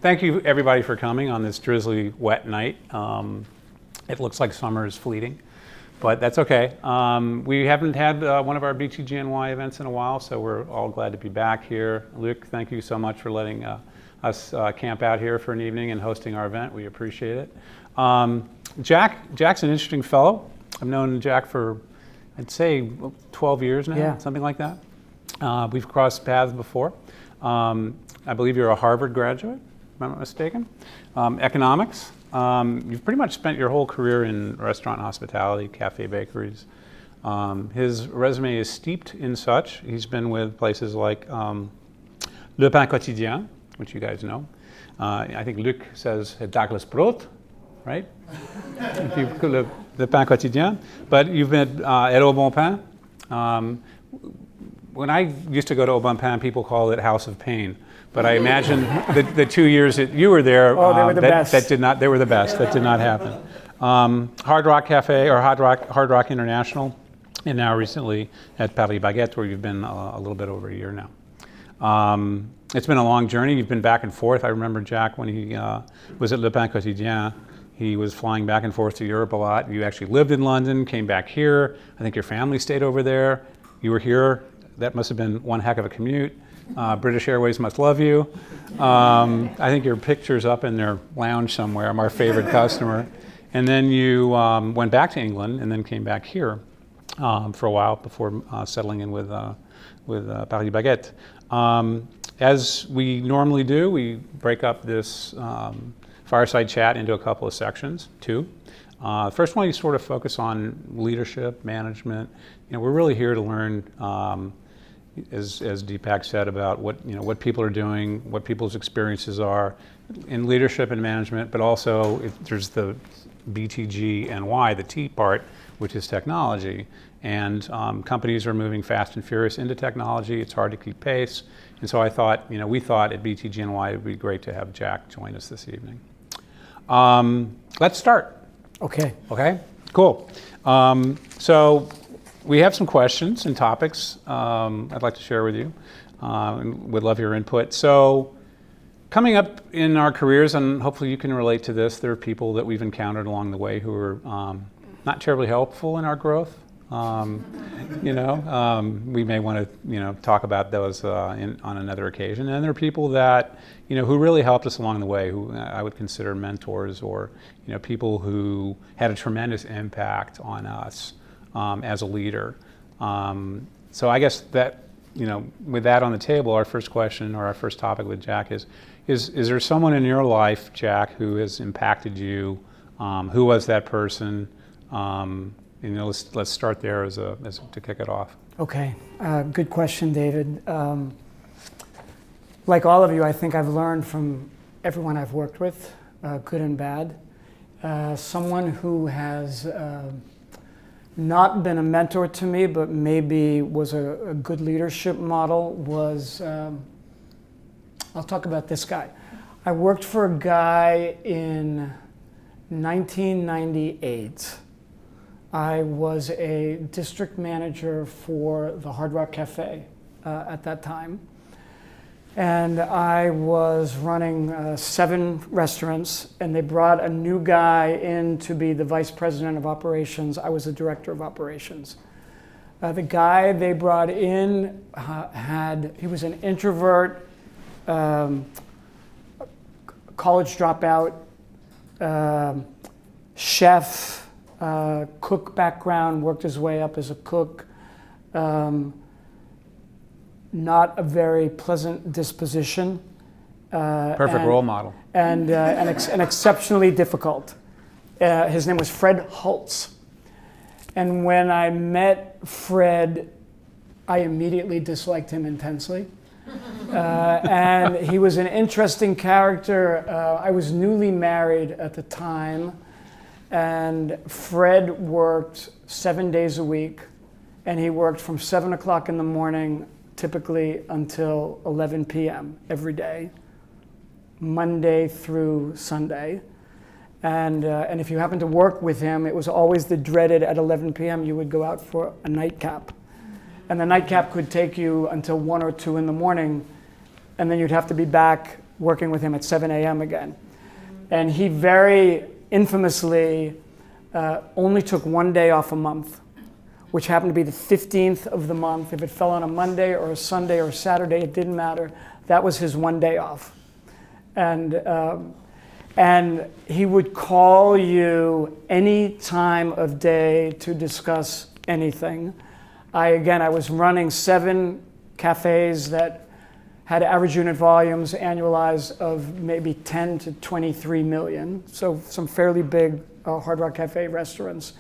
Thank you everybody for coming on this drizzly, wet night. It looks like summer is fleeting, but that's okay. We haven't had one of our BTGNY events in a while, so we're all glad to be back here. Luc, thank you so much for letting us camp out here for an evening and hosting our event. We appreciate it. Jack's an interesting fellow. I've known Jack for, I'd say, 12 years now, something like that. We've crossed paths before. I believe you're a Harvard graduate, if I'm not mistaken. Economics. You've pretty much spent your whole career in restaurant hospitality, cafe bakeries. His resume is steeped in such. He's been with places like Le Pain Quotidien, which you guys know. I think Luc says Douglas Brood, right? If you Le Pain Quotidien. But you've been at Au Bon Pain. When I used to go to Au Bon Pain, people called it House of Pain. But I imagine the 2 years that you were there, they were the best. They were the best. That did not happen. Hard Rock Cafe or Hard Rock International, and now recently at Paris Baguette, where you've been a little bit over a year now. It's been a long journey. You've been back and forth. I remember Jack when he was at Le Pain Quotidien. He was flying back and forth to Europe a lot. You actually lived in London, came back here. I think your family stayed over there. You were here. That must have been one heck of a commute. British Airways must love you. I think your picture's up in their lounge somewhere. I'm our favorite customer. And then you went back to England and then came back here for a while before settling in with Paris Baguette. As we normally do, we break up this fireside chat into a couple of sections, two. First one, you sort of focus on leadership, management. We're really here to learn, as Deepak said, about what people are doing, what people's experiences are in leadership and management, but also there's the BTGNY, the T part, which is technology. And companies are moving fast and furious into technology. It's hard to keep pace. And so we thought at BTGNY it would be great to have Jack join us this evening. Let's start. Okay. Okay, cool. So we have some questions and topics I'd like to share with you, and would love your input. So coming up in our careers, and hopefully you can relate to this, there are people that we've encountered along the way who are not terribly helpful in our growth. We may want to talk about those on another occasion. And there are people that who really helped us along the way, who I would consider mentors, or people who had a tremendous impact on us as a leader. So I guess that with that on the table, our first question or our first topic with Jack is there someone in your life, Jack, who has impacted you? Who was that person? Let's start there as to kick it off. Okay, good question, David. Like all of you, I think I've learned from everyone I've worked with, good and bad. Someone who has not been a mentor to me, but maybe was a good leadership model was, I'll talk about this guy. I worked for a guy in 1998. I was a district manager for the Hard Rock Cafe at that time. And I was running 7 restaurants, and they brought a new guy in to be the vice president of operations. I was the director of operations. The guy they brought in he was an introvert, college dropout, chef, cook background, worked his way up as a cook. Not a very pleasant disposition. Perfect role model. And exceptionally difficult. His name was Fred Holtz. And when I met Fred, I immediately disliked him intensely. And he was an interesting character. I was newly married at the time. And Fred worked 7 days a week. And he worked from 7 o'clock in the morning typically until 11 p.m. every day, Monday through Sunday. And if you happened to work with him, it was always the dreaded at 11 p.m. you would go out for a nightcap. And the nightcap could take you until 1 or 2 in the morning, and then you'd have to be back working with him at 7 a.m. again. And he very infamously only took one day off a month, which happened to be the 15th of the month. If it fell on a Monday or a Sunday or a Saturday, it didn't matter. That was his one day off. And he would call you any time of day to discuss anything. I was running 7 cafes that had average unit volumes annualized of maybe 10 to 23 million. So some fairly big Hard Rock Cafe restaurants.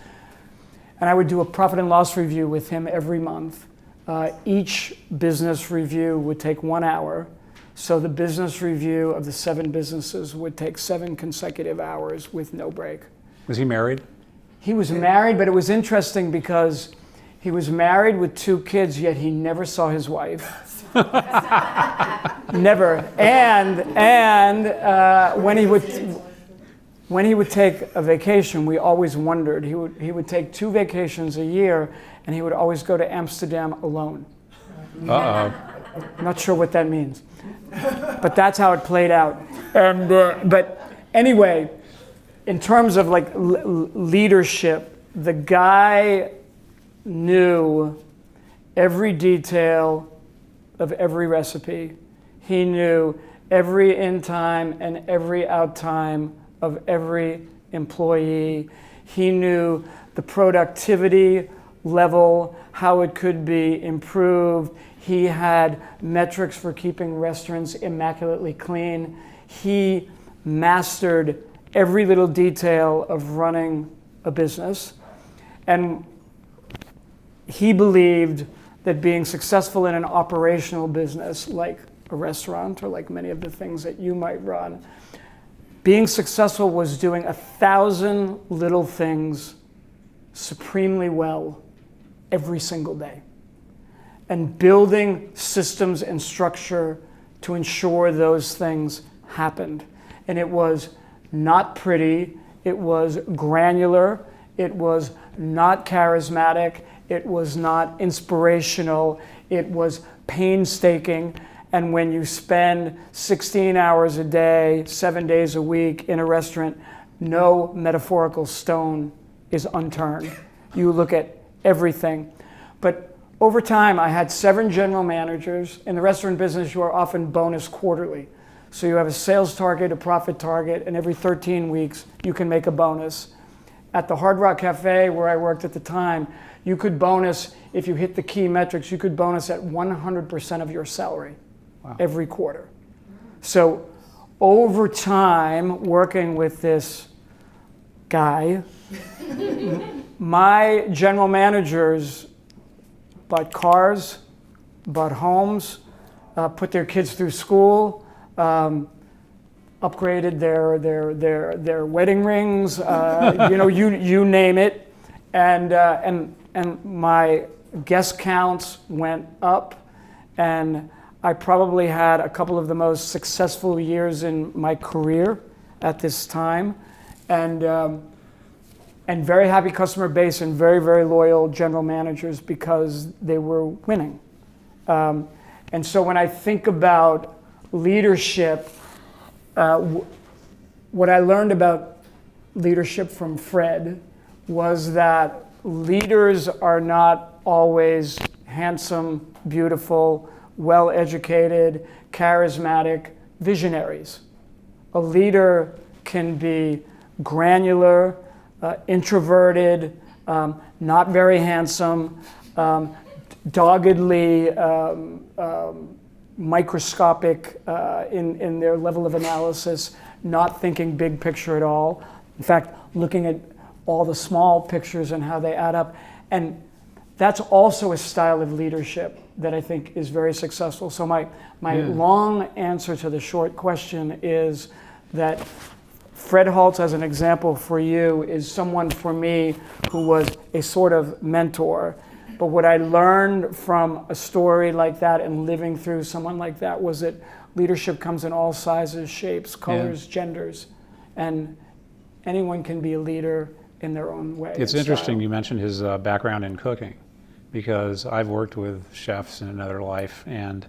And I would do a profit and loss review with him every month. Each business review would take 1 hour. So the business review of the 7 businesses would take 7 consecutive hours with no break. Was he married? He was married, but it was interesting because he was married with 2 kids, yet he never saw his wife. Never. And when he would take a vacation, we always wondered. He would take 2 vacations a year, and he would always go to Amsterdam alone. Uh-oh. I'm not sure what that means, but that's how it played out. And but anyway, in terms of like leadership, the guy knew every detail of every recipe. He knew every in time and every out time of every employee. He knew the productivity level, how it could be improved. He had metrics for keeping restaurants immaculately clean. He mastered every little detail of running a business. And he believed that being successful in an operational business like a restaurant or like many of the things that you might run, being successful was doing 1,000 little things supremely well every single day and building systems and structure to ensure those things happened. And it was not pretty, it was granular, it was not charismatic, it was not inspirational, it was painstaking. And when you spend 16 hours a day, 7 days a week in a restaurant, no metaphorical stone is unturned. You look at everything. But over time, I had 7 general managers. In the restaurant business, you are often bonus quarterly. So you have a sales target, a profit target, and every 13 weeks, you can make a bonus. At the Hard Rock Cafe, where I worked at the time, you could bonus, if you hit the key metrics, you could bonus at 100% of your salary. Wow. Every quarter. So over time, working with this guy, my general managers bought cars, bought homes, put their kids through school, upgraded their wedding rings, you name it, and my guest counts went up, and I probably had a couple of the most successful years in my career at this time, and very happy customer base and very, very loyal general managers because they were winning. And so when I think about leadership, what I learned about leadership from Fred was that leaders are not always handsome, beautiful, well-educated, charismatic visionaries. A leader can be granular, introverted, not very handsome, doggedly microscopic in their level of analysis, not thinking big picture at all. In fact, looking at all the small pictures and how they add up. And that's also a style of leadership that I think is very successful. So my long answer to the short question is that Fred Holtz, as an example for you, is someone for me who was a sort of mentor. But what I learned from a story like that and living through someone like that was that leadership comes in all sizes, shapes, colors, genders, and anyone can be a leader in their own way. It's interesting you mentioned his background in cooking, because I've worked with chefs in another life, and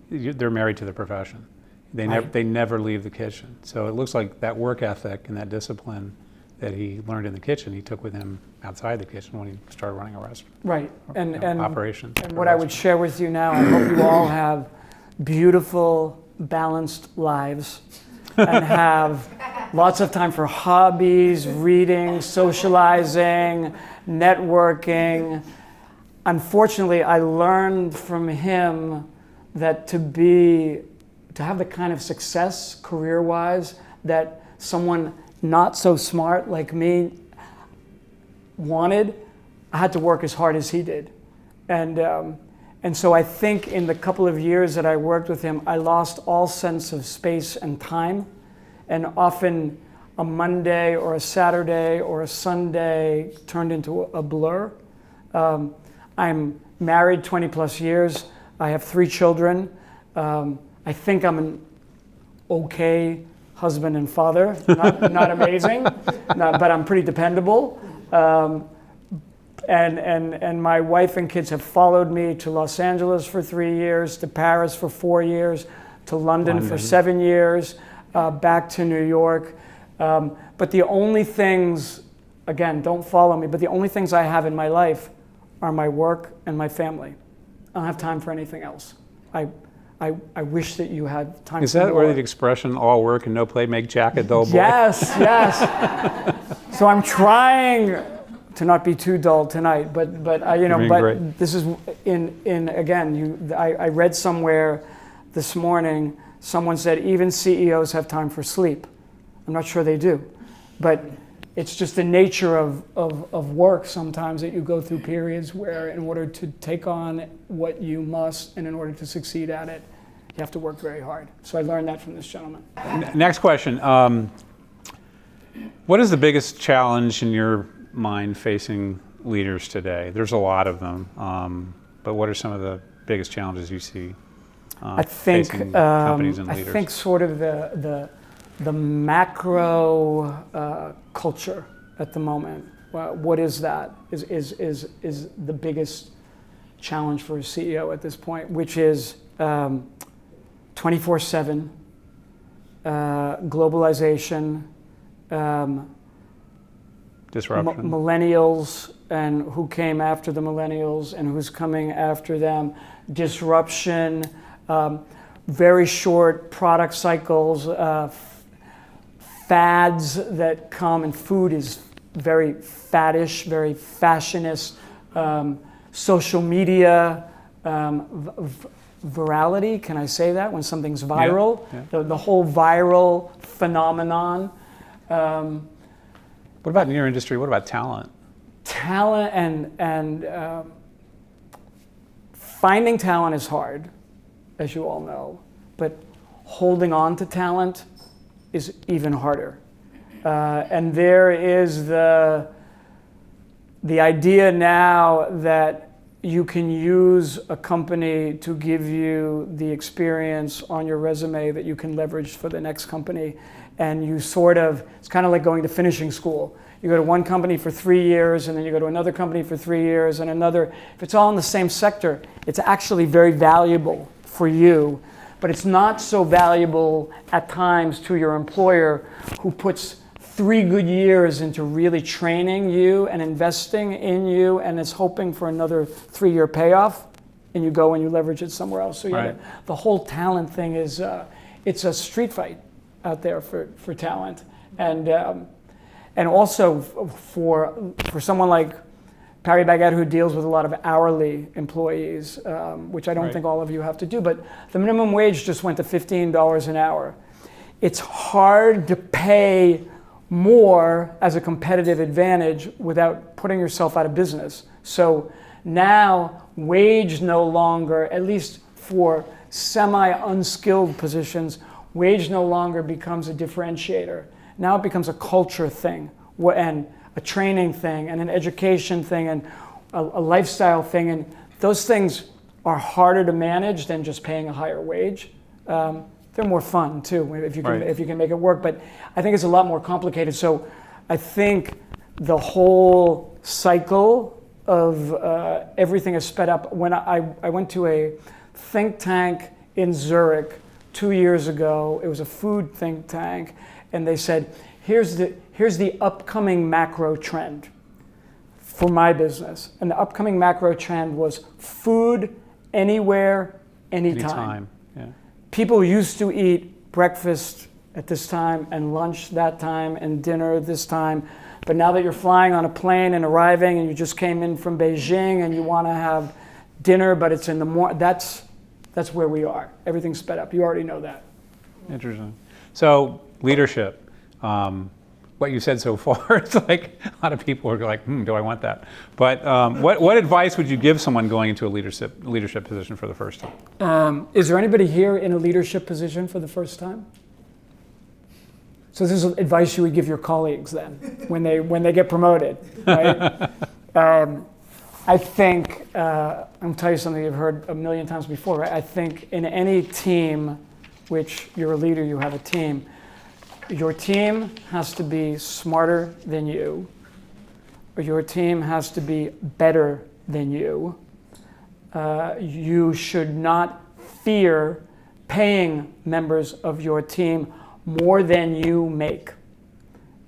they're married to the profession. They never leave the kitchen. So it looks like that work ethic and that discipline that he learned in the kitchen, he took with him outside the kitchen when he started running a restaurant. Right. And operation. And what I would share with you now, I hope you all have beautiful, balanced lives and have lots of time for hobbies, reading, socializing, networking. Unfortunately, I learned from him that to have the kind of success career-wise that someone not so smart like me wanted, I had to work as hard as he did. And so I think in the couple of years that I worked with him, I lost all sense of space and time. And often a Monday or a Saturday or a Sunday turned into a blur. I'm married 20 plus years. I have 3 children. I think I'm an okay husband and father, not amazing, but I'm pretty dependable. And my wife and kids have followed me to Los Angeles for 3 years, to Paris for 4 years, to London for 7 years, back to New York. But the only things, again, don't follow me, but the only things I have in my life are my work and my family. I don't have time for anything else. I wish that you had time for more. Is that where the expression, all work and no play make Jack a dull boy? Yes, yes. So I'm trying to not be too dull tonight, but great. This is I read somewhere this morning, someone said even CEOs have time for sleep. I'm not sure they do, but it's just the nature of work sometimes that you go through periods where in order to take on what you must and in order to succeed at it, you have to work very hard. So I learned that from this gentleman. Next question. What is the biggest challenge in your mind facing leaders today? There's a lot of them, but what are some of the biggest challenges you see facing companies and leaders? I think sort of the macro culture at the moment. What is that? Is the biggest challenge for a CEO at this point, which is 24/7 globalization, disruption, millennials and who came after the millennials and who's coming after them, disruption, very short product cycles, fads that come, and food is very faddish, very fashionist, social media, virality, can I say that, when something's viral? Yeah. The whole viral phenomenon. What about in your industry? What about talent? Talent and finding talent is hard, as you all know, but holding on to talent is even harder. And there is the idea now that you can use a company to give you the experience on your resume that you can leverage for the next company. And you sort of, it's kind of like going to finishing school. You go to one company for 3 years, and then you go to another company for 3 years, and another. If it's all in the same sector, it's actually very valuable for you, but it's not so valuable at times to your employer, who puts 3 good years into really training you and investing in you and is hoping for another 3-year payoff, and you go and you leverage it somewhere else. So right. The whole talent thing is, it's a street fight out there for talent. And also for someone like Perry Baguette, who deals with a lot of hourly employees, which I don't right. think all of you have to do, but the minimum wage just went to $15 an hour. It's hard to pay more as a competitive advantage without putting yourself out of business. So now wage no longer, at least for semi-unskilled positions, wage no longer becomes a differentiator. Now it becomes a culture thing, and a training thing, and an education thing, and a lifestyle thing. And those things are harder to manage than just paying a higher wage. They're more fun too, if you can make it work. But I think it's a lot more complicated. So I think the whole cycle of everything is sped up. When I went to a think tank in Zurich 2 years ago. It was a food think tank, and they said, here's the upcoming macro trend for my business. And the upcoming macro trend was food anywhere, anytime. Anytime, yeah. People used to eat breakfast at this time and lunch that time and dinner this time. But now that you're flying on a plane and arriving and you just came in from Beijing and you want to have dinner, but it's in the morning, that's where we are. Everything's sped up. You already know that. Interesting. So leadership. What you said so far, it's like a lot of people are like, do I want that? But what advice would you give someone going into a leadership position for the first time? Is there anybody here in a leadership position for the first time? So this is advice you would give your colleagues then, when they get promoted, right? I think, I'll tell you something you've heard a million times before, right? I think in any team, which you're a leader, you have a team, your team has to be smarter than you, or your team has to be better than you. You should not fear paying members of your team more than you make.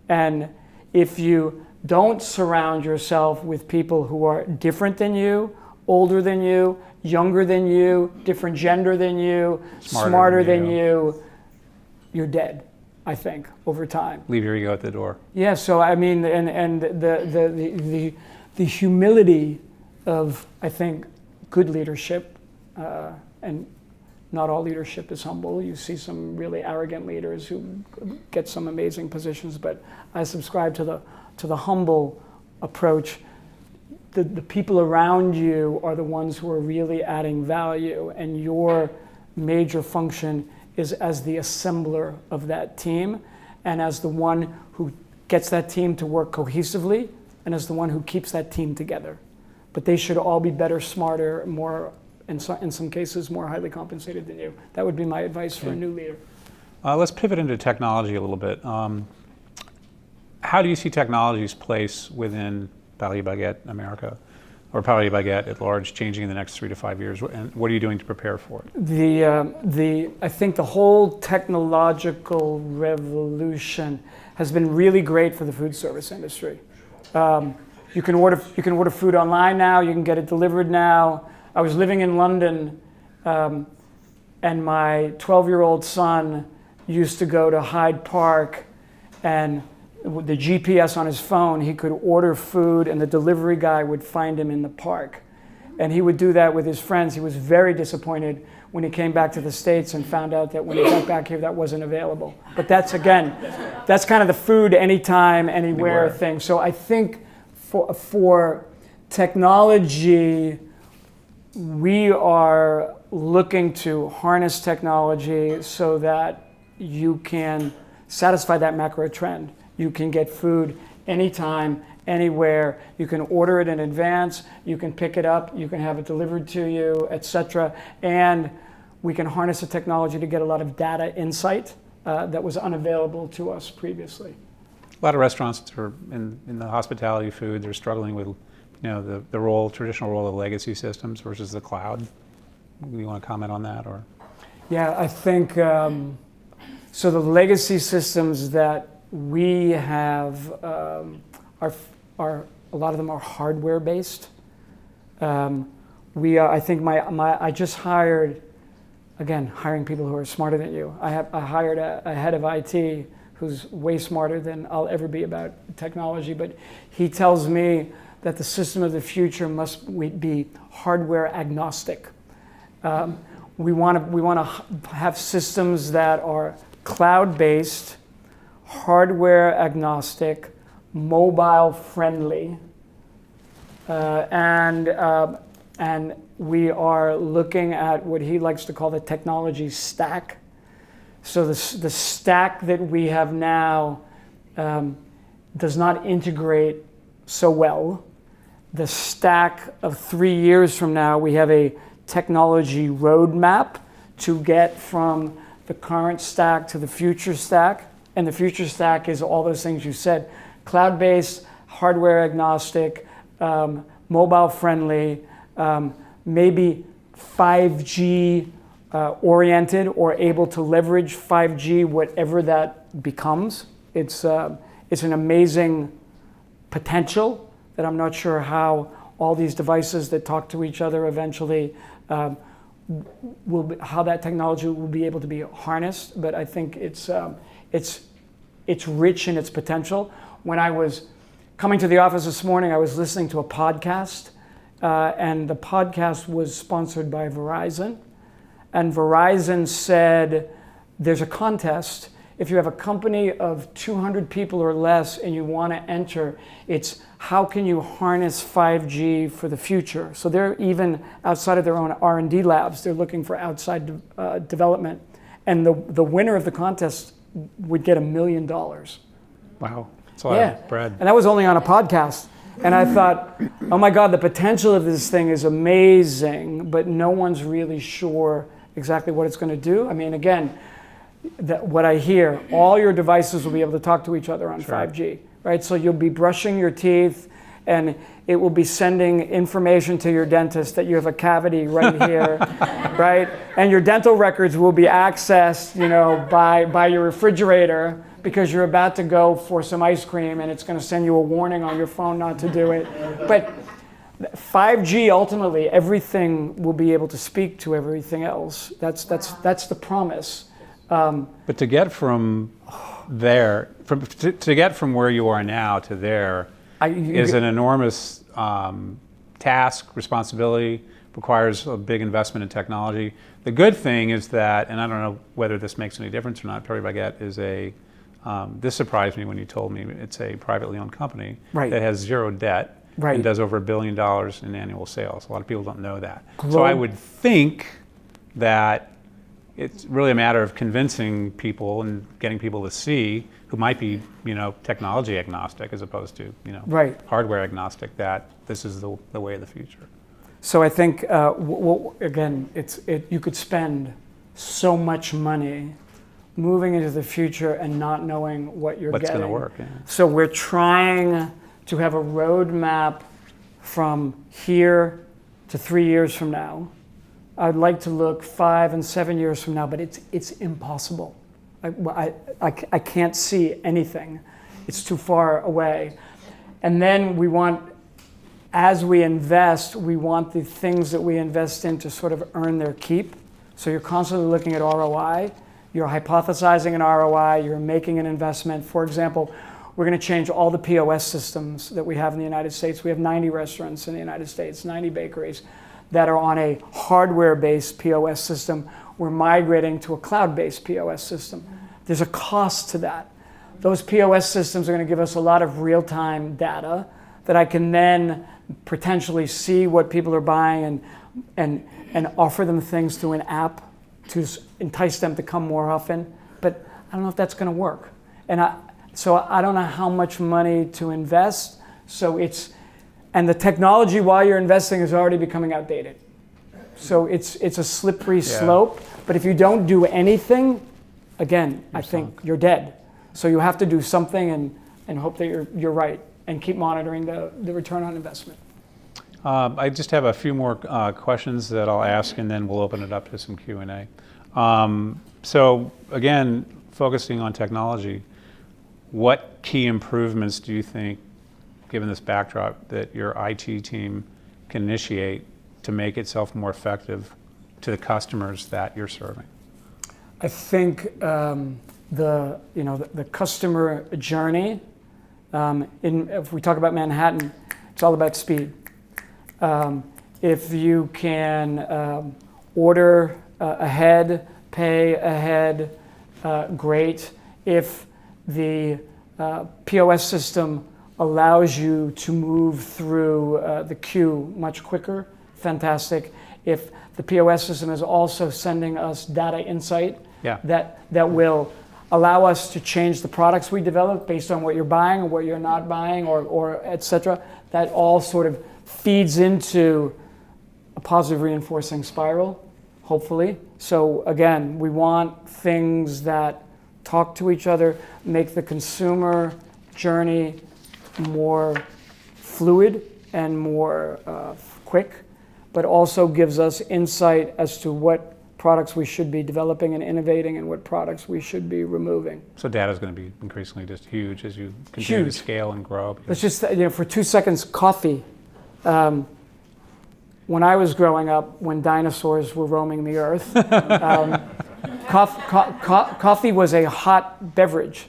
And if you don't surround yourself with people who are different than you, older than you, younger than you, different gender than you, smarter than you, you're dead, I think, over time. Leave your ego at the door. Yeah, so I mean, and the humility of, I think, good leadership, and not all leadership is humble. You see some really arrogant leaders who get some amazing positions, but I subscribe to the humble approach. The people around you are the ones who are really adding value, and your major function is as the assembler of that team, and as the one who gets that team to work cohesively, and as the one who keeps that team together. But they should all be better, smarter, more, in some cases, more highly compensated than you. That would be my advice for a new leader. Let's pivot into technology a little bit. How do you see technology's place within Paris Baguette America, or Paris Baguette at large, changing in the next 3 to 5 years? And what are you doing to prepare for it? I think the whole technological revolution has been really great for the food service industry. You can order food online now. You can get it delivered now. I was living in London, and my 12-year-old son used to go to Hyde Park, and with the GPS on his phone, he could order food, and the delivery guy would find him in the park. And he would do that with his friends. He was very disappointed when he came back to the States and found out that when he got back here, that wasn't available. But that's kind of the food anytime, anywhere thing. So I think for technology, we are looking to harness technology so that you can satisfy that macro trend. You can get food anytime, anywhere. You can order it in advance. You can pick it up. You can have it delivered to you, etc. And we can harness the technology to get a lot of data insight that was unavailable to us previously. A lot of restaurants are in the hospitality food. They're struggling with, the traditional role of legacy systems versus the cloud. Do you want to comment on that, or? Yeah, I think so. The legacy systems that we have are a lot of them are hardware based. I think I just hired, again, hiring people who are smarter than you. I hired a head of IT who's way smarter than I'll ever be about technology, but he tells me that the system of the future must be hardware agnostic. We want to have systems that are cloud-based, hardware agnostic, mobile friendly, and we are looking at what he likes to call the technology stack. So the stack that we have now does not integrate so well. The stack of 3 years from now, we have a technology roadmap to get from the current stack to the future stack. And the future stack is all those things you said: cloud-based, hardware agnostic, mobile friendly, maybe 5G oriented or able to leverage 5G, whatever that becomes. It's an amazing potential that I'm not sure how all these devices that talk to each other eventually how that technology will be able to be harnessed. But I think it's rich in its potential. When I was coming to the office this morning, I was listening to a podcast, and the podcast was sponsored by Verizon. And Verizon said, there's a contest. If you have a company of 200 people or less and you want to enter, it's how can you harness 5G for the future? So they're even outside of their own R&D labs, they're looking for outside development. And the winner of the contest would get $1 million. Wow, that's a lot of bread. And that was only on a podcast. And I thought, oh my God, the potential of this thing is amazing, but no one's really sure exactly what it's going to do. I mean, again, what I hear, all your devices will be able to talk to each other on 5G, right? So you'll be brushing your teeth, and it will be sending information to your dentist that you have a cavity right here, right? And your dental records will be accessed, by your refrigerator, because you're about to go for some ice cream and it's going to send you a warning on your phone not to do it. But 5G, ultimately, everything will be able to speak to everything else. That's the promise. But to get from there, to get from where you are now to there, is an enormous task, responsibility, requires a big investment in technology. The good thing is that, and I don't know whether this makes any difference or not, Paris Baguette is this surprised me when you told me it's a privately owned company that has zero debt and does over $1 billion in annual sales. A lot of people don't know that. So I would think that it's really a matter of convincing people and getting people to see who might be, technology agnostic as opposed to, hardware agnostic, that this is the way of the future. So I think, again, you could spend so much money moving into the future and not knowing what you're What's getting. What's going to work, yeah. So we're trying to have a roadmap from here to 3 years from now. I'd like to look 5 and 7 years from now, but it's impossible. I can't see anything. It's too far away. And then as we invest, we want the things that we invest in to sort of earn their keep. So you're constantly looking at ROI. You're hypothesizing an ROI. You're making an investment. For example, we're going to change all the POS systems that we have in the United States. We have 90 restaurants in the United States, 90 bakeries that are on a hardware-based POS system. We're migrating to a cloud-based POS system. There's a cost to that. Those POS systems are going to give us a lot of real-time data that I can then potentially see what people are buying and offer them things through an app to entice them to come more often. But I don't know if that's going to work. So I don't know how much money to invest. And the technology while you're investing is already becoming outdated. So it's a slippery slope. But if you don't do anything, again, I think you're dead. So you have to do something and hope that you're right and keep monitoring the return on investment. I just have a few more questions that I'll ask, and then we'll open it up to some Q&A. So again, focusing on technology, what key improvements do you think, given this backdrop, that your IT team can initiate to make itself more effective to the customers that you're serving? I think the customer journey. If we talk about Manhattan, it's all about speed. If you can order ahead, pay ahead, great. If the POS system allows you to move through the queue much quicker, fantastic. If the POS system is also sending us data insight that will allow us to change the products we develop based on what you're buying or what you're not buying or et cetera, that all sort of feeds into a positive reinforcing spiral, hopefully. So again, we want things that talk to each other, make the consumer journey more fluid and more quick, but also gives us insight as to what products we should be developing and innovating and what products we should be removing. So data is going to be increasingly just huge as you continue to Huge. scale and grow. Let's just, for 2 seconds, coffee. When I was growing up, when dinosaurs were roaming the earth, coffee was a hot beverage.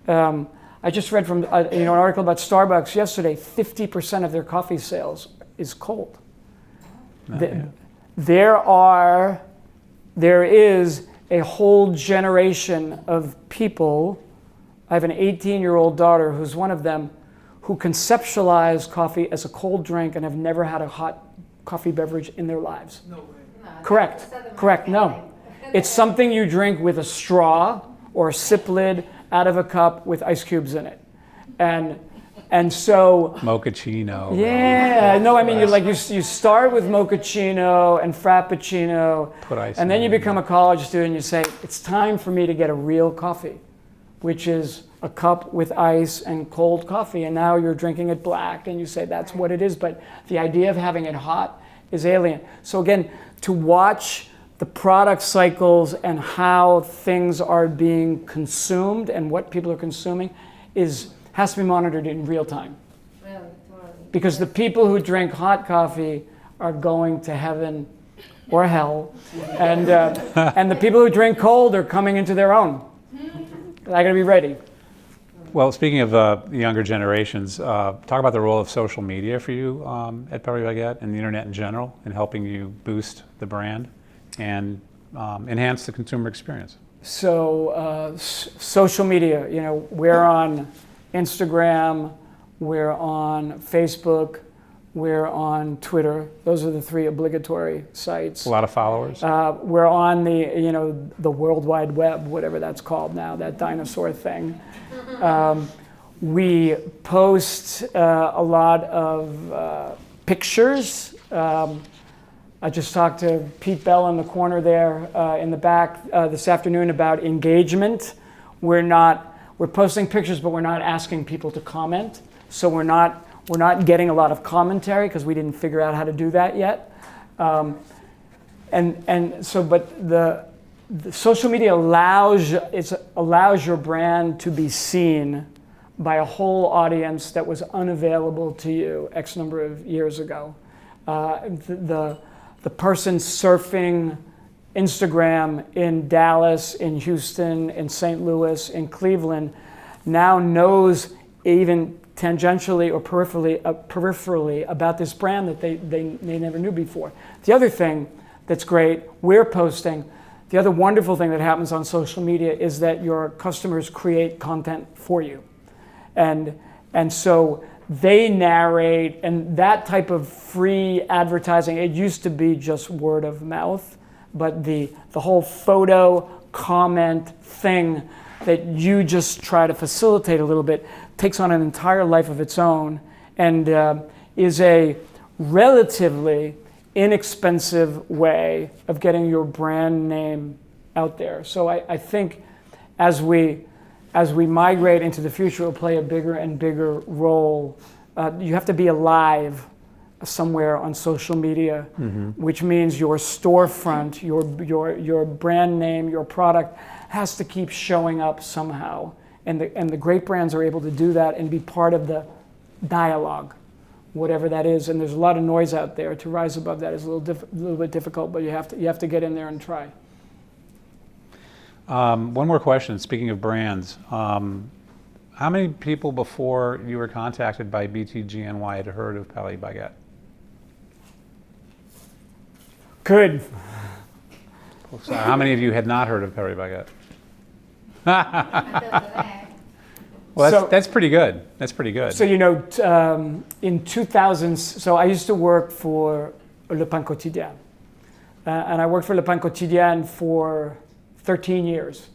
I just read from an article about Starbucks yesterday. 50% of their coffee sales is cold. There is a whole generation of people. I have an 18-year-old daughter who's one of them, who conceptualize coffee as a cold drink and have never had a hot coffee beverage in their lives. No way. Correct. No. It's something you drink with a straw or a sip lid out of a cup with ice cubes in it. And so Mochaccino. yeah, no, I mean you start with mochaccino and frappuccino, Put ice and then in you it. become a college student and you say, it's time for me to get a real coffee, which is a cup with ice and cold coffee, and now you're drinking it black and you say that's what it is, but the idea of having it hot is alien. So again, to watch the product cycles and how things are being consumed and what people are consuming has to be monitored in real time. Really, totally. Because the people who drink hot coffee are going to heaven or hell, and the people who drink cold are coming into their own. I got to be ready. Well, speaking of the younger generations, talk about the role of social media for you at Paris Baguette and the internet in general in helping you boost the brand and enhance the consumer experience. So social media, we're on Instagram, we're on Facebook, we're on Twitter. Those are the 3 obligatory sites. A lot of followers. We're on the World Wide Web, whatever that's called now, that dinosaur thing. We post a lot of pictures. I just talked to Pete Bell in the corner there in the back this afternoon about engagement. We're posting pictures, but we're not asking people to comment. So we're not getting a lot of commentary because we didn't figure out how to do that yet. But the social media allows your brand to be seen by a whole audience that was unavailable to you X number of years ago. The person surfing Instagram in Dallas, in Houston, in St. Louis, in Cleveland now knows even tangentially or peripherally about this brand that they never knew before. The other thing that's great, we're posting, the other wonderful thing that happens on social media is that your customers create content for you. And so they narrate, and that type of free advertising, it used to be just word of mouth, but the whole photo comment thing that you just try to facilitate a little bit takes on an entire life of its own and is a relatively inexpensive way of getting your brand name out there. So I think as we migrate into the future, it'll play a bigger and bigger role. You have to be alive somewhere on social media, which means your storefront, your brand name, your product has to keep showing up somehow. And the great brands are able to do that and be part of the dialogue, whatever that is. And there's a lot of noise out there. To rise above that is a little bit difficult, but you have to get in there and try. One more question. Speaking of brands, how many people before you were contacted by BTGNY had heard of Paris Baguette? Good. So how many of you had not heard of Paris Baguette? Well, that's pretty good. That's pretty good. So in 2000, so I used to work for Le Pain Quotidien, and I worked for Le Pain Quotidien for 13 years.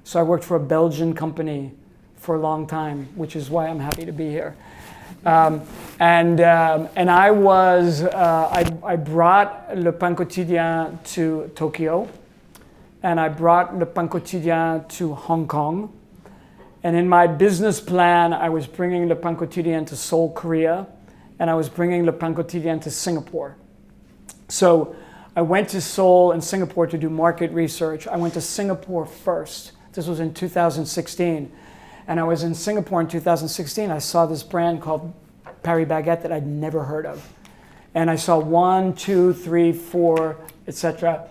So I worked for a Belgian company for a long time, which is why I'm happy to be here. And I brought Le Pain Quotidien to Tokyo, and I brought Le Pain Quotidien to Hong Kong. And in my business plan, I was bringing Le Pain Quotidien to Seoul, Korea, and I was bringing Le Pain Quotidien to Singapore. So I went to Seoul and Singapore to do market research. I went to Singapore first. This was in 2016. And I was in Singapore in 2016. I saw this brand called Paris Baguette that I'd never heard of. And I saw 1, 2, 3, 4, etc.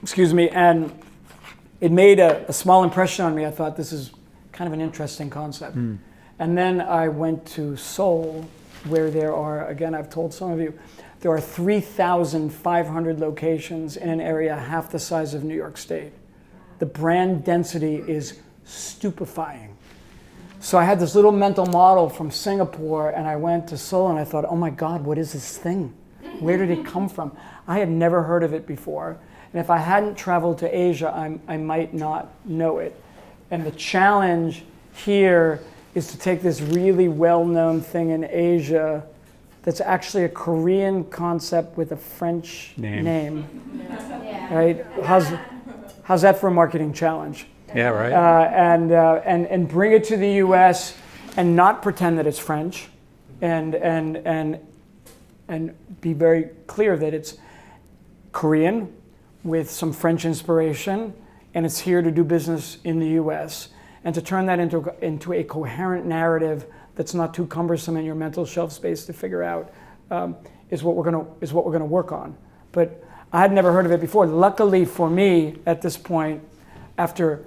Excuse me. And it made a small impression on me. I thought this is kind of an interesting concept. And then I went to Seoul, where there are, again, I've told some of you, there are 3,500 locations in an area half the size of New York State. The brand density is stupefying. So I had this little mental model from Singapore, and I went to Seoul, and I thought, oh my God, what is this thing? Where did it come from? I had never heard of it before. And if I hadn't traveled to Asia, I might not know it. And the challenge here is to take this really well-known thing in Asia that's actually a Korean concept with a French name. Right? How's that for a marketing challenge? Yeah, right. And bring it to the U.S. and not pretend that it's French, and be very clear that it's Korean with some French inspiration, and it's here to do business in the U.S. and to turn that into a coherent narrative that's not too cumbersome in your mental shelf space to figure out is what we're gonna work on. But I had never heard of it before. Luckily for me, at this point, after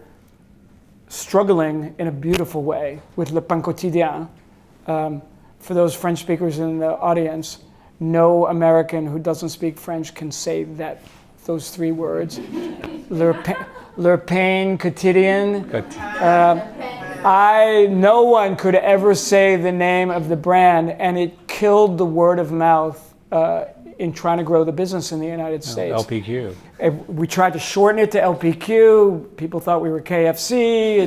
struggling in a beautiful way with Le Pain Quotidien, for those French speakers in the audience, no American who doesn't speak French can say those 3 words. Le Pain Quotidien. No one could ever say the name of the brand, and it killed the word of mouth in trying to grow the business in the United States. LPQ. We tried to shorten it to LPQ. People thought we were KFC.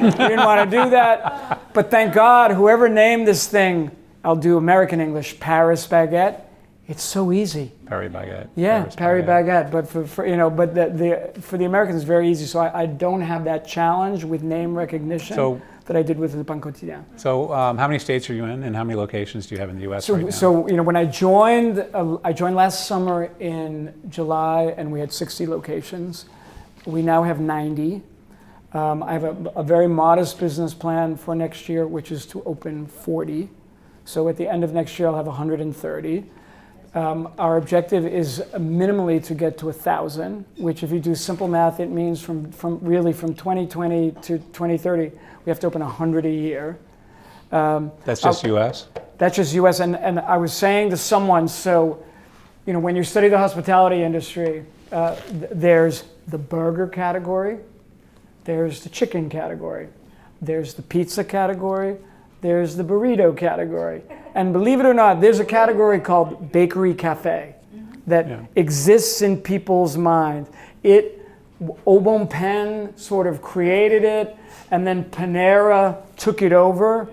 We didn't want to do that. But thank God, whoever named this thing, I'll do American English, Paris Baguette. It's so easy. Paris Baguette. Yeah, Paris Baguette. But for the Americans, it's very easy. So I don't have that challenge with name recognition that I did with Le Pain Quotidien. So how many states are you in, and how many locations do you have in the U.S. right now? So when I joined last summer in July, and we had 60 locations. We now have 90. I have a very modest business plan for next year, which is to open 40. So at the end of next year, I'll have 130. Our objective is minimally to get to 1,000, which if you do simple math, it means from 2020 to 2030, we have to open 100 a year. That's just U.S.? That's just U.S. And I was saying to someone, when you study the hospitality industry, there's the burger category, there's the chicken category, there's the pizza category, there's the burrito category. And believe it or not, there's a category called bakery cafe that exists in people's mind. Au Bon Pain sort of created it, and then Panera took it over,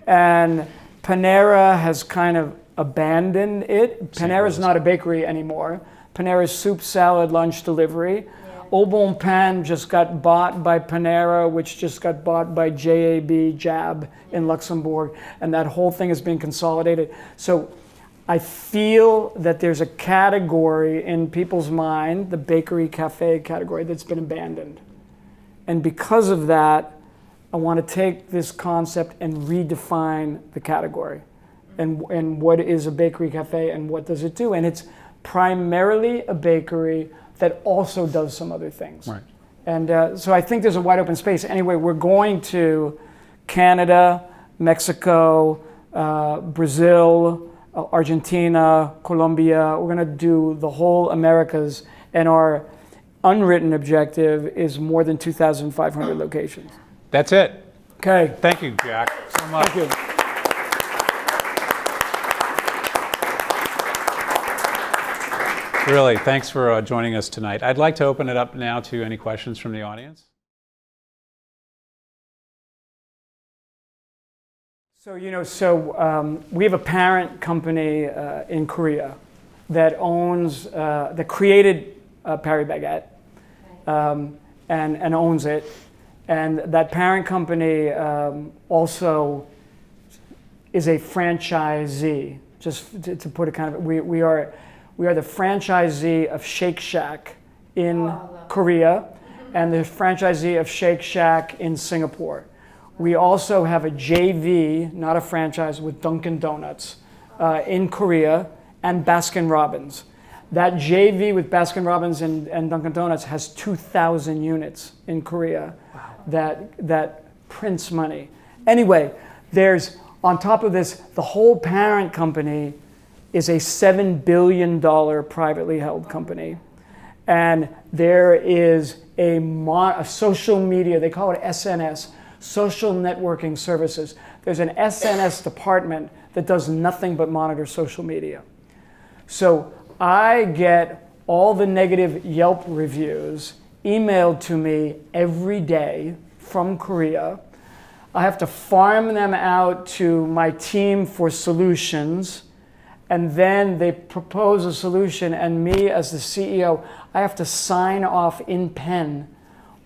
and Panera has kind of abandoned it. Panera's not a bakery anymore. Panera's soup, salad, lunch delivery. Au Bon Pain just got bought by Panera, which just got bought by JAB in Luxembourg, and that whole thing is being consolidated. So I feel that there's a category in people's mind, the bakery cafe category, that's been abandoned. And because of that, I want to take this concept and redefine the category. And what is a bakery cafe and what does it do? And it's primarily a bakery that also does some other things. Right. And so I think there's a wide open space. Anyway, we're going to Canada, Mexico, Brazil, Argentina, Colombia. We're going to do the whole Americas, and our unwritten objective is more than 2,500 locations. That's it. Okay. Thank you, Jack, so much. Thank you. Really, thanks for joining us tonight. I'd like to open it up now to any questions from the audience. So, we have a parent company in Korea that that created Paris Baguette and owns it. And that parent company also is a franchisee, just to put it kind of, We are the franchisee of Shake Shack in Korea and the franchisee of Shake Shack in Singapore. We also have a JV, not a franchise, with Dunkin' Donuts in Korea and Baskin-Robbins. That JV with Baskin-Robbins and Dunkin' Donuts has 2,000 units in Korea that prints money. Anyway, there's, on top of this, the whole parent company is a $7 billion privately held company. And there is a social media, they call it SNS, social networking services. There's an SNS department that does nothing but monitor social media. So I get all the negative Yelp reviews emailed to me every day from Korea. I have to farm them out to my team for solutions, and then they propose a solution, and me as the CEO, I have to sign off in pen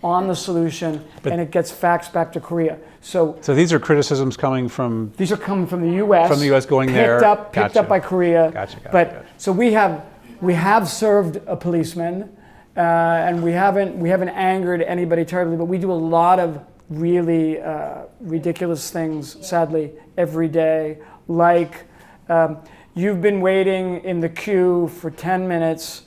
on the solution, and it gets faxed back to Korea. So these are criticisms coming from... These are coming from the U.S. From the U.S. going there. Picked up by Korea. Gotcha. So we have served a policeman, and we haven't angered anybody terribly, but we do a lot of really ridiculous things, sadly, every day. Like, you've been waiting in the queue for 10 minutes,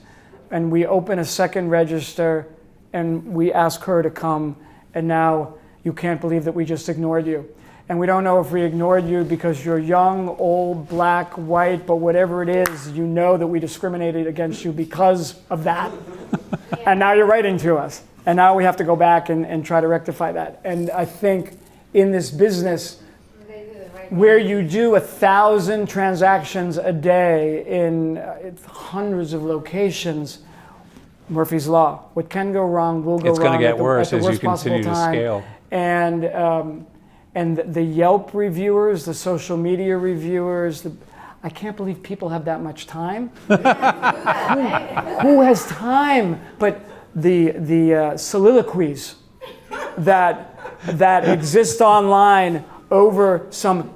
and we open a second register, and we ask her to come, and now you can't believe that we just ignored you. And we don't know if we ignored you because you're young, old, black, white, but whatever it is, you know that we discriminated against you because of that. And now you're writing to us. And now we have to go back and try to rectify that. And I think in this business, where you do 1,000 transactions a day in hundreds of locations, Murphy's Law. What can go wrong will go wrong. It's going to get worse as you continue to scale. And the Yelp reviewers, the social media reviewers, I can't believe people have that much time. Who has time? But the soliloquies that exist online over some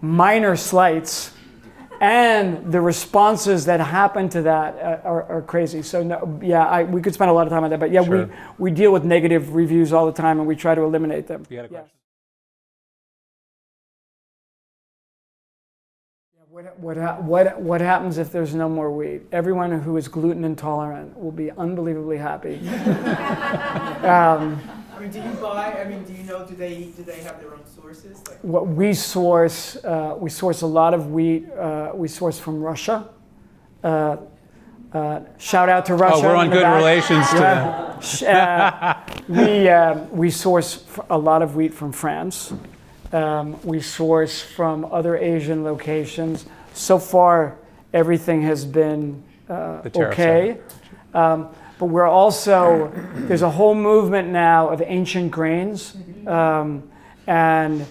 minor slights and the responses that happen to that are crazy. So no, yeah, we could spend a lot of time on that, but yeah, sure. we deal with negative reviews all the time, and we try to eliminate them. You got a question? Yeah. What happens if there's no more wheat? Everyone who is gluten intolerant will be unbelievably happy. Do you buy? Do you know? Do they have their own sources? Like what we source a lot of wheat. We source from Russia. Shout out to Russia. Oh, we're on good relations we source a lot of wheat from France. We source from other Asian locations. So far, everything has been okay. But we're also, there's a whole movement now of ancient grains. And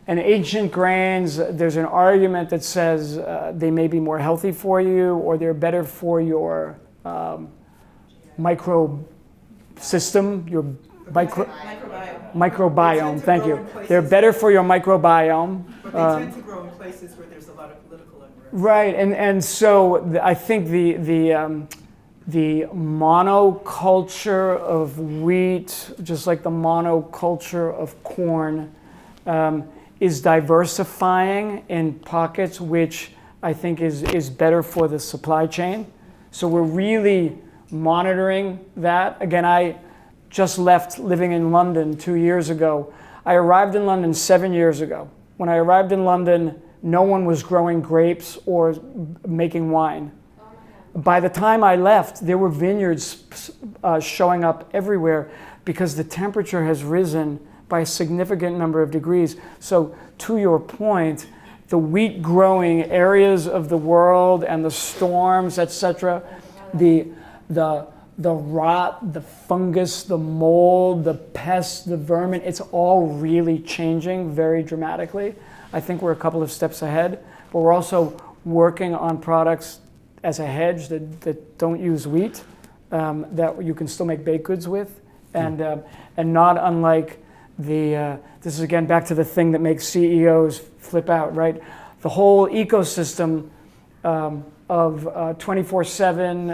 ancient grains, there's an argument that says they may be more healthy for you, or they're better for your micro system, your microbiome. Thank you. They're better for your microbiome. But they tend to grow in places where there's a lot of political unrest. Right, and so I think the monoculture of wheat, just like the monoculture of corn, is diversifying in pockets, which I think is better for the supply chain. So we're really monitoring that. Again, I just left living in London 2 years ago. I arrived in London 7 years ago. When I arrived in London, no one was growing grapes or making wine. By the time I left, there were vineyards showing up everywhere because the temperature has risen by a significant number of degrees. So to your point, the wheat growing areas of the world and the storms, etc., the rot, the fungus, the mold, the pests, the vermin, it's all really changing very dramatically. I think we're a couple of steps ahead, but we're also working on products as a hedge that don't use wheat, that you can still make baked goods with, and not unlike this is again back to the thing that makes CEOs flip out, right? The whole ecosystem of of 24/7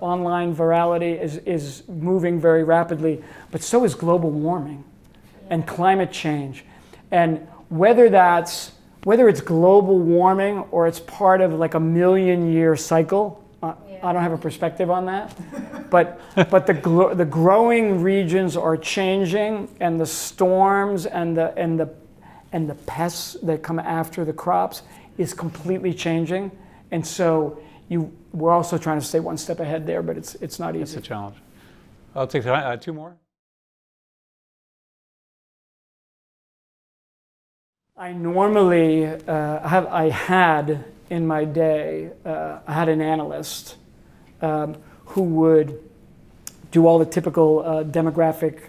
online virality is moving very rapidly, but so is global warming and climate change. And whether it's global warming or it's part of like a million-year cycle, I don't have a perspective on that. But the growing regions are changing, and the storms and the pests that come after the crops is completely changing. And so we're also trying to stay one step ahead there, but it's not easy. It's a challenge. I'll take two more. I normally I had in my day I had an analyst who would do all the typical demographic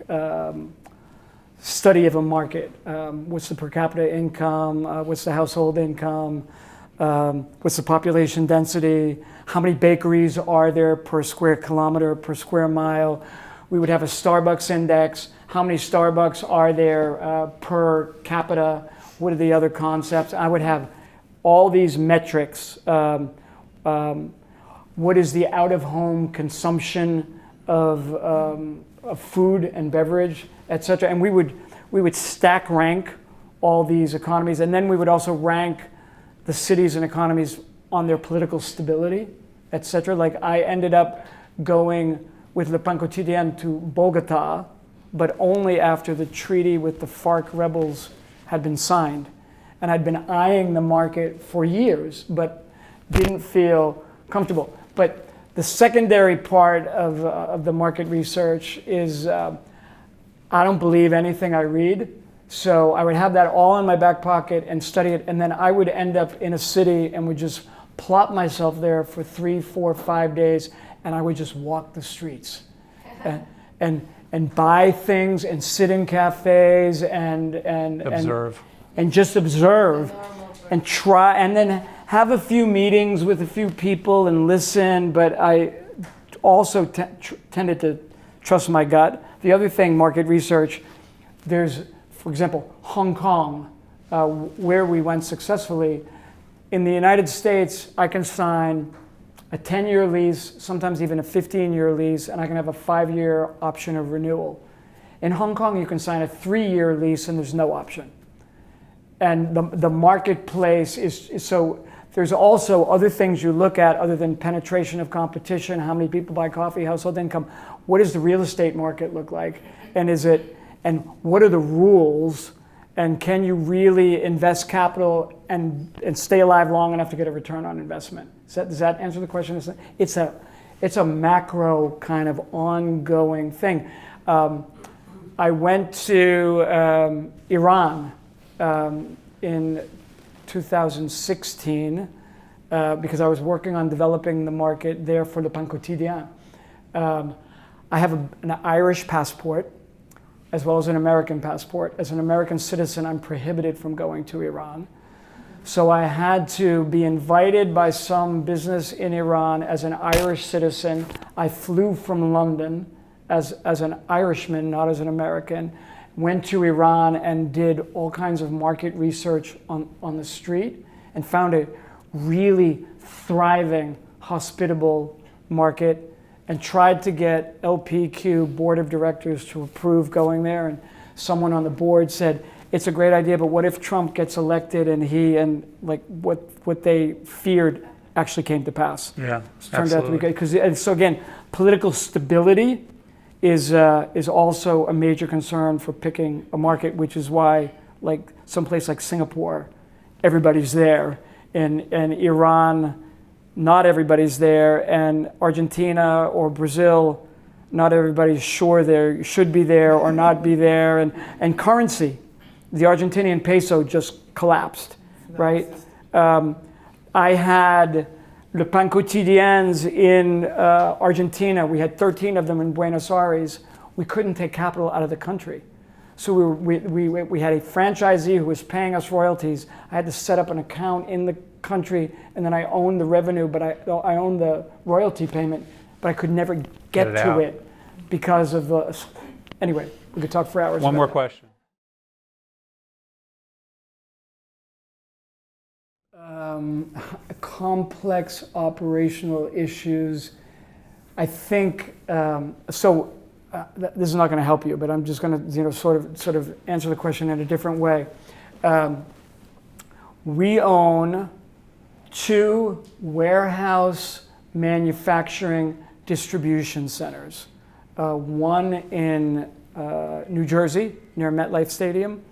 study of a market. What's the per capita income? What's the household income? What's the population density? How many bakeries are there per square kilometer, per square mile? We would have a Starbucks index. How many Starbucks are there per capita? What are the other concepts? I would have all these metrics. What is the out-of-home consumption of food and beverage, et cetera? And we would stack rank all these economies, and then we would also rank the cities and economies on their political stability, et cetera. Like I ended up going with Le Pan Quotidien to Bogota, but only after the treaty with the FARC rebels had been signed. And I'd been eyeing the market for years, but didn't feel comfortable. But the secondary part of the market research is I don't believe anything I read. So I would have that all in my back pocket and study it. And then I would end up in a city and would just plop myself there for 3, 4, 5 days. And I would just walk the streets and buy things and sit in cafes and Observe. and just observe and try, and then have a few meetings with a few people and listen. But I also tended to trust my gut. The other thing, market research, there's, for example, Hong Kong, where we went successfully. In the United States, I can sign a 10-year lease, sometimes even a 15-year lease, and I can have a 5-year option of renewal. In Hong Kong, you can sign a 3-year lease and there's no option. And the marketplace is so, there's also other things you look at other than penetration of competition, how many people buy coffee, household income. What does the real estate market look like? And what are the rules? And can you really invest capital and stay alive long enough to get a return on investment? Does that answer the question? It's a macro kind of ongoing thing. I went to Iran in 2016 because I was working on developing the market there for Le Pan Quotidien. I have an Irish passport as well as an American passport. As an American citizen, I'm prohibited from going to Iran. So I had to be invited by some business in Iran as an Irish citizen. I flew from London as an Irishman, not as an American, went to Iran and did all kinds of market research on the street and found a really thriving, hospitable market and tried to get LPQ board of directors to approve going there. And someone on the board said, it's a great idea, but what if Trump gets elected and like what they feared actually came to pass? Yeah, It turned out to be good. And so again, political stability is also a major concern for picking a market, which is why like someplace like Singapore, everybody's there. In Iran, not everybody's there. And Argentina or Brazil, not everybody's sure they should be there or not be there. And currency, the Argentinian peso just collapsed, right? I had Le Pan Quotidiens in Argentina. We had 13 of them in Buenos Aires. We couldn't take capital out of the country. So we had a franchisee who was paying us royalties. I had to set up an account in the country, and then I owned the revenue, but I owned the royalty payment, but I could never get to it because of the... Anyway, we could talk for hours. One more question. Complex operational issues. I think this is not going to help you, but I'm just going to sort of answer the question in a different way. We own 2 warehouse manufacturing distribution centers. One in New Jersey near MetLife Stadium,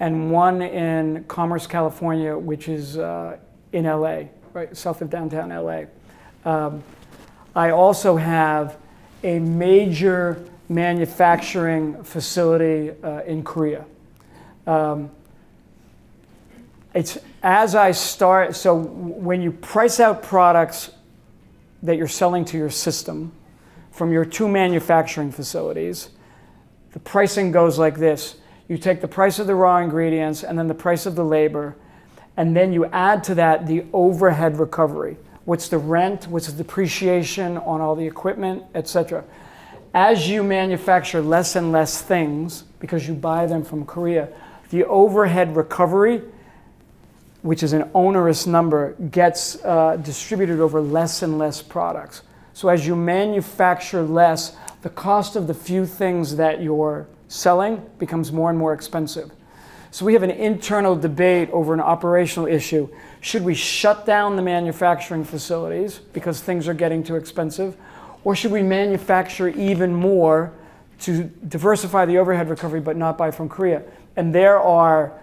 and one in Commerce, California, which is in LA, right south of downtown LA. I also have a major manufacturing facility in Korea. It's as I start, so when you price out products that you're selling to your system from your 2 manufacturing facilities, the pricing goes like this. You take the price of the raw ingredients and then the price of the labor, and then you add to that the overhead recovery. What's the rent, what's the depreciation on all the equipment, etc. As you manufacture less and less things, because you buy them from Korea, the overhead recovery, which is an onerous number, gets distributed over less and less products. So as you manufacture less, the cost of the few things that you're selling becomes more and more expensive. So we have an internal debate over an operational issue. Should we shut down the manufacturing facilities because things are getting too expensive? Or should we manufacture even more to diversify the overhead recovery but not buy from Korea? And there are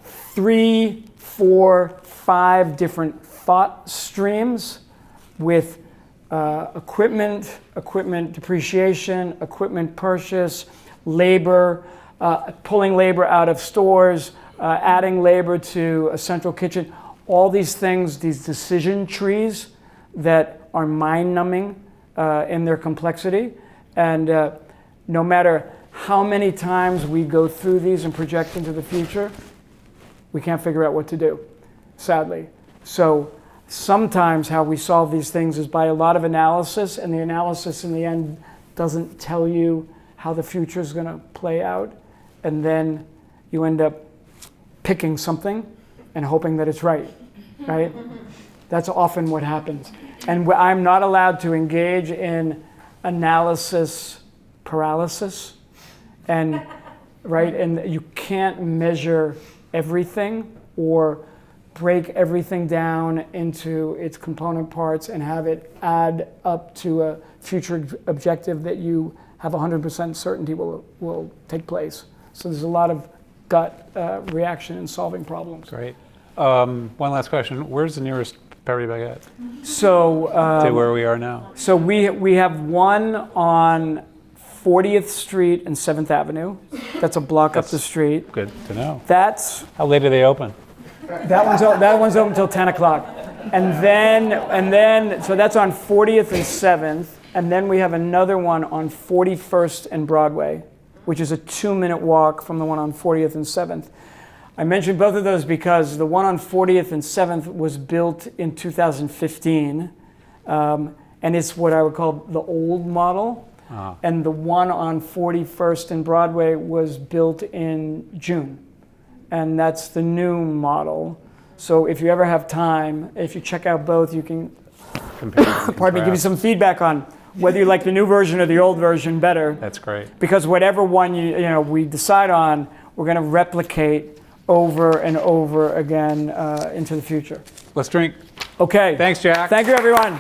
3, 4, 5 different thought streams with equipment depreciation, equipment purchase, labor, pulling labor out of stores, adding labor to a central kitchen. All these things, these decision trees that are mind-numbing in their complexity. And no matter how many times we go through these and project into the future, we can't figure out what to do, sadly. So sometimes how we solve these things is by a lot of analysis, and the analysis in the end doesn't tell you how the future is going to play out. And then you end up picking something and hoping that it's right? That's often what happens. And I'm not allowed to engage in analysis paralysis, and you can't measure everything or break everything down into its component parts and have it add up to a future objective that you have 100% certainty will take place. So there's a lot of gut reaction in solving problems. Great. One last question. Where's the nearest Paris Baguette So to where we are now? So we have one on 40th Street and 7th Avenue. That's a block up the street. Good to know. How late do they open? That one's open until 10 o'clock. And then so that's on 40th and 7th. And then we have another one on 41st and Broadway, which is a 2-minute walk from the one on 40th and 7th. I mentioned both of those because the one on 40th and 7th was built in 2015, and it's what I would call the old model. And the one on 41st and Broadway was built in June, and that's the new model. So if you ever have time, if you check out both, you can give you some feedback on whether you like the new version or the old version better. That's great. Because whatever one we decide on, we're going to replicate over and over again into the future. Let's drink. Okay. Thanks, Jack. Thank you, everyone.